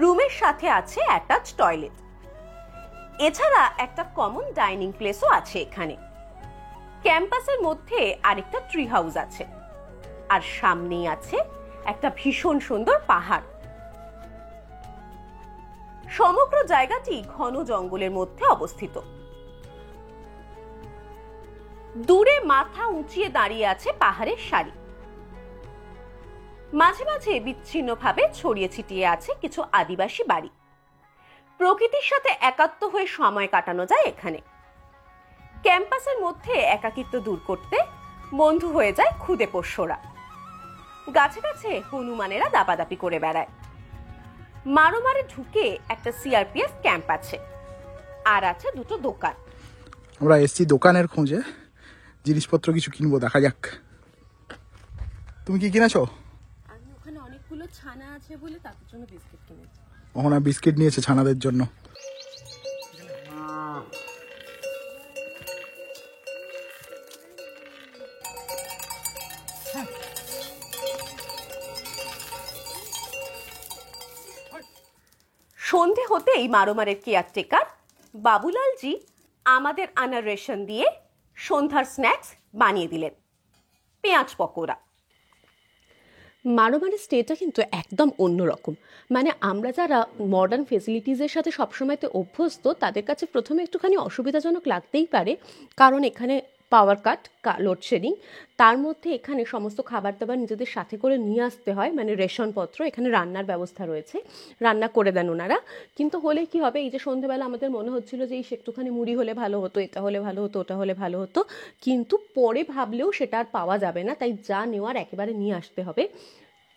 রুমের সাথে আছে অ্যাটাচ টয়লেট। এছাড়া একটা কমন ডাইনিং প্লেসও আছে এখানে। ক্যাম্পাসের মধ্যে আরেকটা ট্রি হাউস আছে, আর সামনেই আছে একটা ভীষণ সুন্দর পাহাড়। সমগ্র জায়গাটি ঘন জঙ্গলের মধ্যে অবস্থিত। দূরে মাথা উঁচিয়ে দাঁড়িয়ে আছে পাহাড়ের সারি। মাঝে মাঝে বিচ্ছিন্নভাবে ছড়িয়ে ছিটিয়ে আছে কিছু আদিবাসী বাড়ি। প্রকৃতির সাথে একাত্ম হয়ে সময় কাটানো যায় এখানে। ক্যাম্পাসের মধ্যে একাকিত্ব দূর করতে বন্ধু হয়ে যায় খুদে পোষ্যরা। গাছে গাছে হনুমানেরা দাপাদাপি করে বেড়ায়। মারোমারে ঢুকে একটা সিআরপিএফ ক্যাম্প আছে, আর আছে দুটো দোকান। আমরা এসছি দোকানের খোঁজে, জিনিসপত্র কিছু কিনবো, দেখা যাক। তুমি কি কিনেছো? আমি ওখানে অনেকগুলো ছানা আছে বলে তাদের জন্য বিস্কিট কিনেছি। ওখানে বিস্কিট নিয়েছে ছানাদের জন্য। সন্ধে হতেই মারোমারের কেয়ারটেকার বাবুলালজি আমাদের আনা রেশন দিয়ে সন্ধ্যার স্ন্যাক্স বানিয়ে দিলেন, পেঁয়াজ পকোড়া। মারোমারের স্টেটা কিন্তু একদম অন্যরকম। মানে আমরা যারা মডার্ন ফেসিলিটিসের সাথে সবসময়তে অভ্যস্ত তাদের কাছে প্রথমে একটুখানি অসুবিধাজনক লাগতেই পারে, কারণ এখানে পাওয়ার কাট, লোডশেডিং, তার মধ্যে এখানে সমস্ত খাবার দাবার নিজেদের সাথে করে নিয়ে আসতে হয়, মানে রেশনপত্র। এখানে রান্নার ব্যবস্থা রয়েছে, রান্না করে দেন ওনারা। কিন্তু হলে কি হবে, এই যে সন্ধ্যেবেলা আমাদের মনে হচ্ছিল যে এই একটুখানি মুড়ি হলে ভালো হতো, এটা হলে ভালো হতো, ওটা হলে ভালো হতো, কিন্তু পরে ভাবলেও সেটা আর পাওয়া যাবে না, তাই যা নেওয়ার একেবারে নিয়ে আসতে হবে।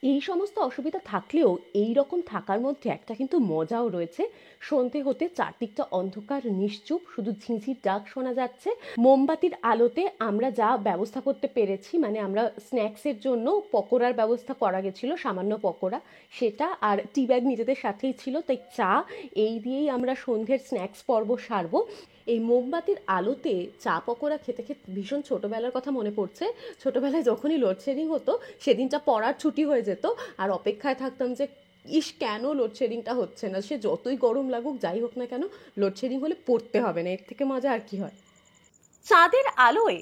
এই সমস্ত অসুবিধা থাকলেও এই রকম থাকার মধ্যে একটা কিন্তু মজাও রয়েছে। সন্ধে হতে চারদিকটা অন্ধকার নিশ্চুপ, শুধু ঝিঁঝির ডাক শোনা যাচ্ছে। মোমবাতির আলোতে আমরা যা ব্যবস্থা করতে পেরেছি, মানে আমরা স্ন্যাক্সের জন্য পকোড়ার ব্যবস্থা করা গেছিলো, সামান্য পকোড়া, সেটা আর টি ব্যাগ নিজেদের সাথেই ছিল, তাই চা, এই দিয়েই আমরা সন্ধ্যের স্ন্যাক্স পর্ব সারবো। এই মোমবাতির আলোতে চা পকোড়া খেতে খেতে ভীষণ ছোটোবেলার কথা মনে পড়ছে। ছোটোবেলায় যখনই লোডশেডিং হতো সেদিনটা পড়ার ছুটি হয়ে যেত, আর অপেক্ষায় থাকতাম যে ইস কেন লোডশেডিংটা হচ্ছে না, সে যতই গরম লাগুক যাই হোক না কেন লোডশেডিং হলে পড়তে হবে না, এর থেকে মজা আর কি হয়। চাঁদের আলোয়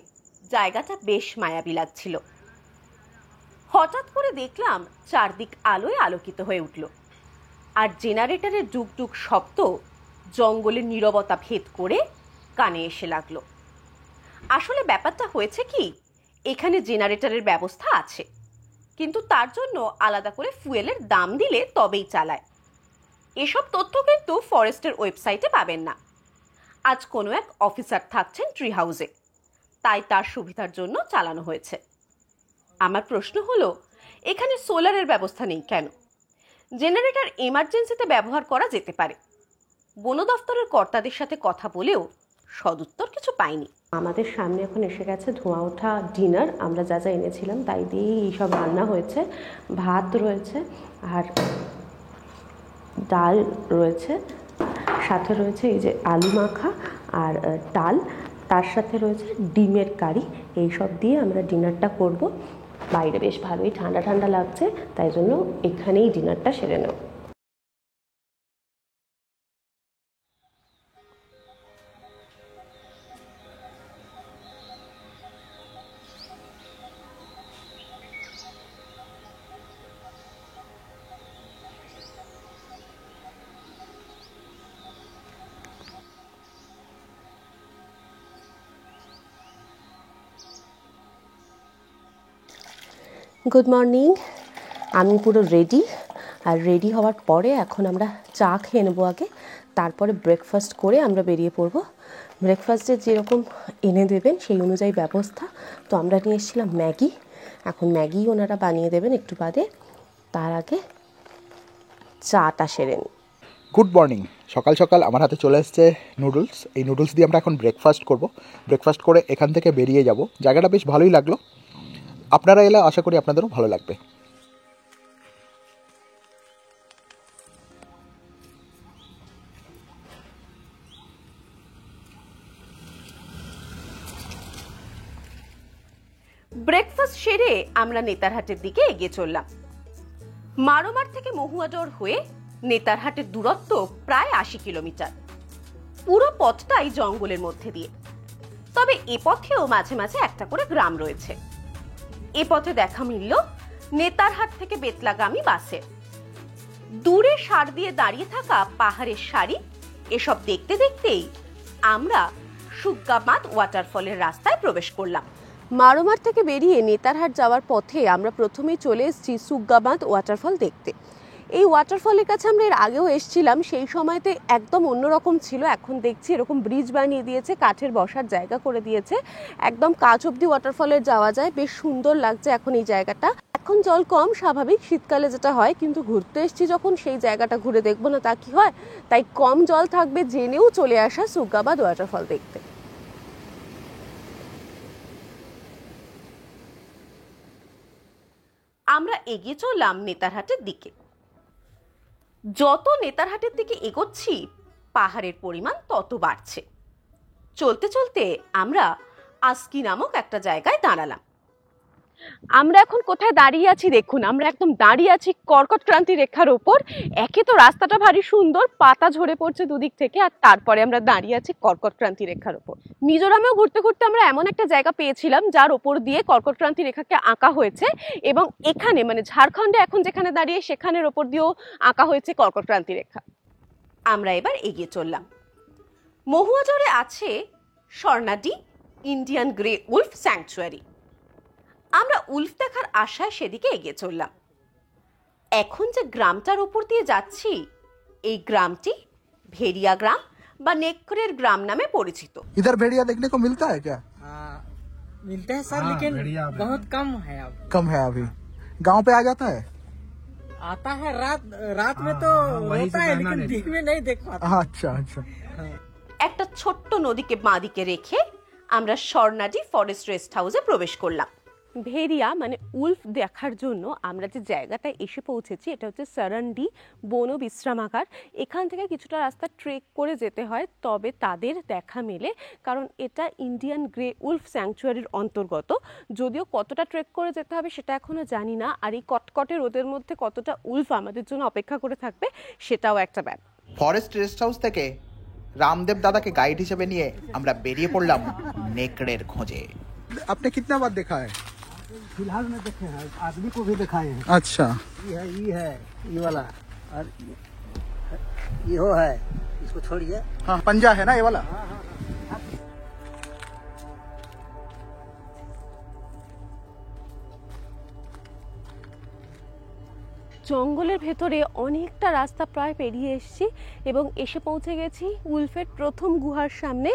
জায়গাটা বেশ মায়াবী লাগছিল। হঠাৎ করে দেখলাম চারদিক আলোয় আলোকিত হয়ে উঠল, আর জেনারেটরের ডুকডুক শব্দ জঙ্গলের নীরবতা ভেদ করে কানে এসে লাগলো। আসলে ব্যাপারটা হয়েছে কি, এখানে জেনারেটরের ব্যবস্থা আছে, কিন্তু তার জন্য আলাদা করে ফুয়েলের দাম দিলে তবেই চালায়। এসব তথ্য কিন্তু ফরেস্টের ওয়েবসাইটে পাবেন না। আজ কোনো এক অফিসার থাকছেন ট্রি হাউসে, তাই তার সুবিধার জন্য চালানো হয়েছে। আমার প্রশ্ন হলো, এখানে সোলারের ব্যবস্থা নেই কেন? জেনারেটর এমার্জেন্সিতে ব্যবহার করা যেতে পারে। বন দফতরের কর্তাদের সাথে কথা বলেও সদুত্তর কিছু পাইনি। আমাদের সামনে এখন এসে গেছে ধোঁয়া ওঠা ডিনার। আমরা যা যা এনেছিলাম তাই দিয়েই এইসব রান্না হয়েছে। ভাত রয়েছে আর ডাল রয়েছে, সাথে রয়েছে এই যে আলু মাখা আর ডাল, তার সাথে রয়েছে ডিমের কারি। এইসব দিয়ে আমরা ডিনারটা করব। বাইরে বেশ ভালোই ঠান্ডা ঠান্ডা লাগছে, তাই জন্য এখানেই ডিনারটা সেরে নেব। Good morning. আমি পুরো রেডি, আর রেডি হওয়ার পরে এখন আমরা চা খেয়ে নেবো আগে, তারপরে ব্রেকফাস্ট করে আমরা বেরিয়ে পড়বো। ব্রেকফাস্টে যেরকম এনে দেবেন সেই অনুযায়ী ব্যবস্থা। তো আমরা নিয়ে এসেছিলাম ম্যাগি, এখন ম্যাগি ওনারা বানিয়ে দেবেন একটু বাদে। তার আগে চাটা সেরে নিই। Good morning. সকাল সকাল আমার হাতে চলে এসছে নুডলস। এই নুডলস দিয়ে আমরা এখন ব্রেকফাস্ট করব। ব্রেকফাস্ট করে এখান থেকে বেরিয়ে যাব। জায়গাটা বেশ ভালোই লাগলো। আপনারা এলে আশা করি আপনাদেরও ভালো লাগবে। ব্রেকফাস্ট সেরে আমরা নেতারহাটের দিকে এগিয়ে চললাম। মারোমার থেকে মহুয়াডোর হয়ে নেতারহাটের দূরত্ব প্রায় 80 কিলোমিটার। পুরো পথটাই জঙ্গলের মধ্যে দিয়ে, তবে এ পথেও মাঝে মাঝে একটা করে গ্রাম রয়েছে। এ পথে দেখা মিলল নেতারহাট থেকে বেতলাগামী বাসে। দূরে সার দিয়ে দাঁড়িয়ে থাকা পাহাড়ের সারি, এসব দেখতে দেখতেই আমরা সুগ্গাবাঁধ ওয়াটারফলের রাস্তায় প্রবেশ করলাম। মারোমার থেকে বেরিয়ে নেতারহাট যাওয়ার পথে আমরা প্রথমেই চলে এসেছি সুগ্গাবাঁধ ওয়াটারফল দেখতে। এই ওয়াটারফলের কাছে আমরা এর আগেও এসেছিলাম, সেই সময়তে একদম অন্যরকম ছিল। এখন দেখছি এরকম ব্রিজ বানিয়ে দিয়েছে, কাঠের বসার জায়গা করে দিয়েছে, একদম কাছ অব্দি ওয়াটারফলে যাওয়া যায়। বেশ সুন্দর লাগছে এখন এই জায়গাটা। এখন জল কম, স্বাভাবিক শীতকালে যেটা হয়, কিন্তু ঘুরতে এসেছি যখন সেই জায়গাটা ঘুরে দেখবো না তা কি হয়, তাই কম জল থাকবে জেনেও চলে আসা সুগ্গাবাঁধ ওয়াটারফল দেখতে। আমরা এগিয়ে চললাম নেতারহাটের দিকে। যত নেতারহাটের দিকে এগোচ্ছি পাহাড়ের পরিমাণ তত বাড়ছে। চলতে চলতে আমরা আস্কি নামক একটা জায়গায় দাঁড়ালাম। আমরা এখন কোথায় দাঁড়িয়ে আছি দেখুন, আমরা একদম দাঁড়িয়ে আছি কর্কট ক্রান্তি রেখার ওপর। একে তো রাস্তাটা ভারী সুন্দর, পাতা ঝরে পড়ছে দুদিক থেকে, আর তারপরে আমরা দাঁড়িয়ে আছি কর্কট ক্রান্তি রেখার ওপর। মিজোরামেও ঘুরতে ঘুরতে আমরা এমন একটা জায়গা পেয়েছিলাম যার ওপর দিয়ে কর্কট ক্রান্তি রেখাকে আঁকা হয়েছে, এবং এখানে মানে ঝাড়খণ্ডে এখন যেখানে দাঁড়িয়ে সেখানের ওপর দিয়েও আঁকা হয়েছে কর্কট ক্রান্তি রেখা। আমরা এবার এগিয়ে চললাম। মহুয়াজোরে আছে স্বর্ণাডি ইন্ডিয়ান গ্রে উলফ স্যাংচুয়ারি। আমরা উলফ দেখার আশায় সেদিকে এগিয়ে চললাম। এখন যে গ্রামটার উপর দিয়ে যাচ্ছি, এই গ্রামটি ভেড়িয়া গ্রাম বা নেকড়ের গ্রাম নামে পরিচিত। इधर भेड़िया देखने को मिलता है क्या? मिलते हैं सर, लेकिन बहुत कम है अब। कम है अभी। गांव पे आ जाता है? आता है रात में तो होता है, लेकिन दिन में नहीं देख पाता। अच्छा अच्छा। একটা ছোট্ট নদীকে বাঁদিকে রেখে আমরা স্বর্ণাডি ফরেস্ট রেস্ট হাউসে প্রবেশ করলাম। ভেড়িয়া মানে উলফ দেখার জন্য আমরা যে জায়গাটায় এসে পৌঁছেছি এটা হচ্ছে সারান্ডি বন বিশ্রামাগার। এখান থেকে কিছুটা রাস্তা ট্রেক করে যেতে হয়, তবে তাদের দেখা মেলে, কারণ এটা ইন্ডিয়ান গ্রে উলফ স্যাংচুয়ারির অন্তর্গত। যদিও কতটা ট্রেক করে যেতে হবে সেটা এখনো জানি না, আর এই কটকটে রোদের মধ্যে কতটা উলফ আমাদের জন্য অপেক্ষা করে থাকবে সেটাও একটা ব্যাপার। ফরেস্ট রেস্ট হাউস থেকে রামদেব দাদাকে গাইড হিসেবে নিয়ে আমরা বেরিয়ে পড়লাম নেকড়ের খোঁজে। आपने कितना बार देखा है? फिलहाल में देखे हैं, आदमी को भी दिखाए हैं। अच्छा। ये वाला, और ये हो है, इसको छोड़िए। हाँ पंजा है ना ये वाला? জঙ্গলের ভেতরে অনেকটা রাস্তা প্রায় পেরিয়ে এসেছি এবং এসে পৌঁছে গেছি উলফের প্রথম গুহার সামনে।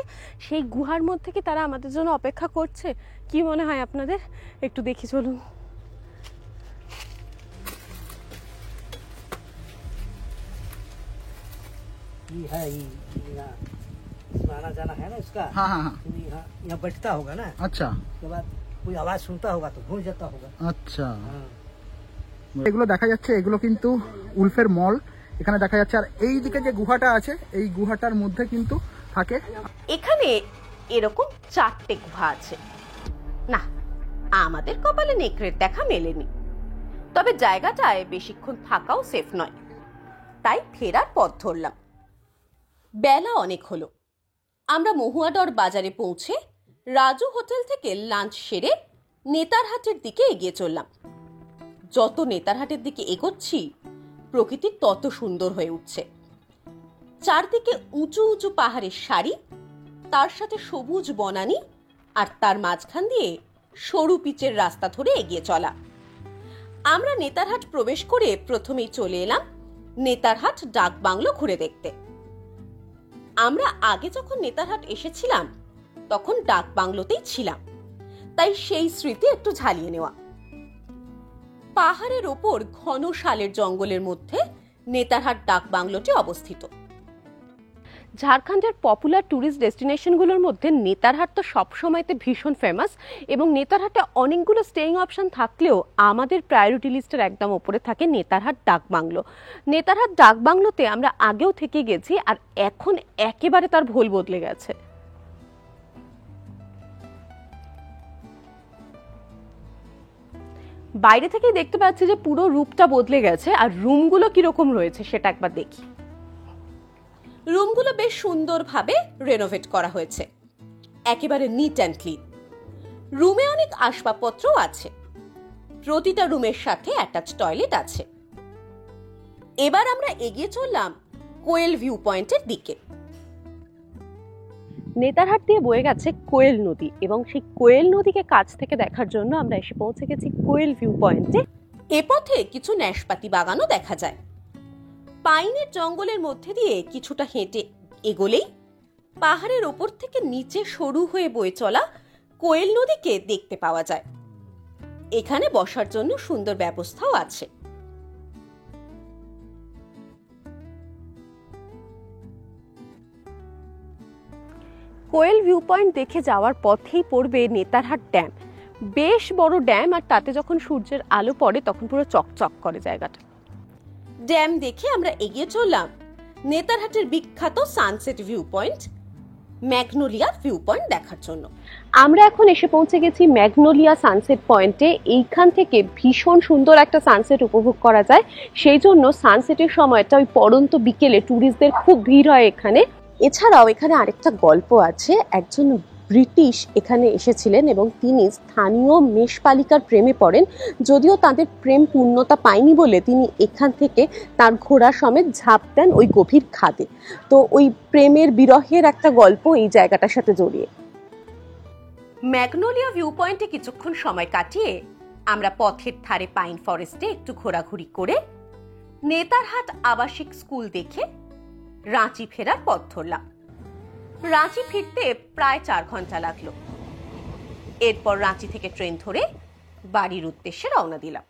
সেই গুহার মধ্যে কি তারা আমাদের জন্য অপেক্ষা করছে, কি মনে হয় আপনাদের? একটু দেখি চলুন। ये है ये यहाँ इसमें आना जाना है ना इसका। हाँ हाँ हाँ। तो यहाँ यहाँ बैठता होगा ना, अच्छा उसके बाद कोई आवाज सुनता होगा तो घूम जाता होगा। আচ্ছা। हाँ। এগুলো দেখা যাচ্ছে, এগুলো কিন্তু উলফের মল এখানে দেখা যাচ্ছে। আর এই দিকে যে গুহাটা আছে, এই গুহাটার মধ্যে কিন্তু থাকে। এখানে এরকম 4টে গুহা আছে। না, আমাদের কপালে নেকড়ের দেখা মেলেনি, তবে জায়গাটায় বেশিক্ষণ থাকাও সেফ নয়, তাই ফেরার পথ ধরলাম। বেলা অনেক হলো। আমরা মহুয়াডর বাজারে পৌঁছে রাজু হোটেল থেকে লাঞ্চ সেরে নেতারহাটের দিকে এগিয়ে চললাম। যত নেতারহাটের দিকে এগোচ্ছি প্রকৃতি তত সুন্দর হয়ে উঠছে। চারদিকে উঁচু উঁচু পাহাড়ের সারি, তার সাথে সবুজ বনানী, আর তার মাঝখান দিয়ে সরু পিচের রাস্তা ধরে এগিয়ে চলা। আমরা নেতারহাট প্রবেশ করে প্রথমেই চলে এলাম নেতারহাট ডাক বাংলো ঘুরে দেখতে। আমরা আগে যখন নেতারহাট এসেছিলাম তখন ডাক বাংলোতেই ছিলাম, তাই সেই স্মৃতি একটু ঝালিয়ে নেওয়া। পাহাড়ের ওপর ঘন শালের জঙ্গলের মধ্যে নেতারহাট ডাক বাংলোটি অবস্থিত। ঝাড়খণ্ডের পপুলার ট্যুরিস্ট ডেস্টিনেশনগুলোর মধ্যে নেতারহাট তো সবসময়তে ভীষণ ফেমাস এবং নেতারহাটে অনেকগুলো স্টেইং অপশন থাকলেও আমাদের প্রায়োরিটি লিস্টের একদম ওপরে থাকে নেতারহাট ডাক বাংলো। নেতারহাট ডাক বাংলোতে আমরা আগেও থেকে গেছি আর এখন একেবারে তার ভোল বদলে গেছে। বাইরে থেকেই দেখতে পাচ্ছি যে পুরো রূপটা বদলে গেছে, আর রুমগুলো কিরকম রয়েছে সেটা একবার দেখি। রুমগুলো বেশ সুন্দরভাবে রেনোভেট করা হয়েছে, একেবারে নিট অ্যান্ড ক্লিন। রুমে অনেক আসবাবপত্রও আছে। প্রতিটা রুমের সাথে অ্যাটাচ টয়লেট আছে। এবার আমরা এগিয়ে চললাম কোয়েল ভিউ পয়েন্টের দিকে। নেতারহাট দিয়ে বয়ে গেছে কোয়েল নদী এবং সেই কোয়েল নদীকে কাছ থেকে দেখার জন্য আমরা এসে পৌঁছে গেছি কোয়েল ভিউ পয়েন্টে। এ পথে কিছু ন্যাশপাতি বাগানও দেখা যায়। পাইনের জঙ্গলের মধ্যে দিয়ে কিছুটা হেঁটে এগোলেই পাহাড়ের ওপর থেকে নিচে সরু হয়ে বয়ে চলা কোয়েল নদীকে দেখতে পাওয়া যায়। এখানে বসার জন্য সুন্দর ব্যবস্থাও আছে। কোয়েল ভিউ পয়েন্ট দেখে যাওয়ার পথেই পড়বে নেতারহাট ড্যাম। বেশ বড় ড্যাম, আর তাতে যখন সূর্যের আলো পড়ে তখন পুরো চকচক করে জায়গাটা। ড্যাম দেখে আমরা এগিয়ে চললাম নেতারহাটের বিখ্যাত sunset view point magnolia view point দেখার জন্য। আমরা এখন এসে পৌঁছে গেছি ম্যাগনোলিয়া সানসেট পয়েন্টে। এইখান থেকে ভীষণ সুন্দর একটা সানসেট উপভোগ করা যায়। সেই জন্য সানসেটের সময়টা ওই পড়ন্ত বিকেলে ট্যুরিস্টদের খুব ভিড় হয় এখানে। এছাড়াও এখানে আরেকটা গল্প আছে। একজন ব্রিটিশ এখানে এসেছিলেন এবং তিনি স্থানীয় মেষপালিকার প্রেমে পড়েন। যদিও তাদের প্রেম পূর্ণতা পায়নি বলে তিনি এখান থেকে তার ঘোড়া সমেত ঝাঁপ দেন ওই গভীর খাদে। তো ওই প্রেমের বিরহের একটা গল্প এই জায়গাটার সাথে জড়িয়ে। ম্যাগনোলিয়া ভিউ পয়েন্টে কিছুক্ষণ সময় কাটিয়ে আমরা পথের ধারে পাইন ফরেস্টে একটু ঘোরাঘুরি করে নেতারহাট আবাসিক স্কুল দেখে রাঁচি ফেরার পথ ধরলাম। রাঁচি ফিরতে প্রায় 4 ঘন্টা লাগলো। এরপর রাঁচি থেকে ট্রেন ধরে বাড়ির উদ্দেশ্যে রওনা দিলাম।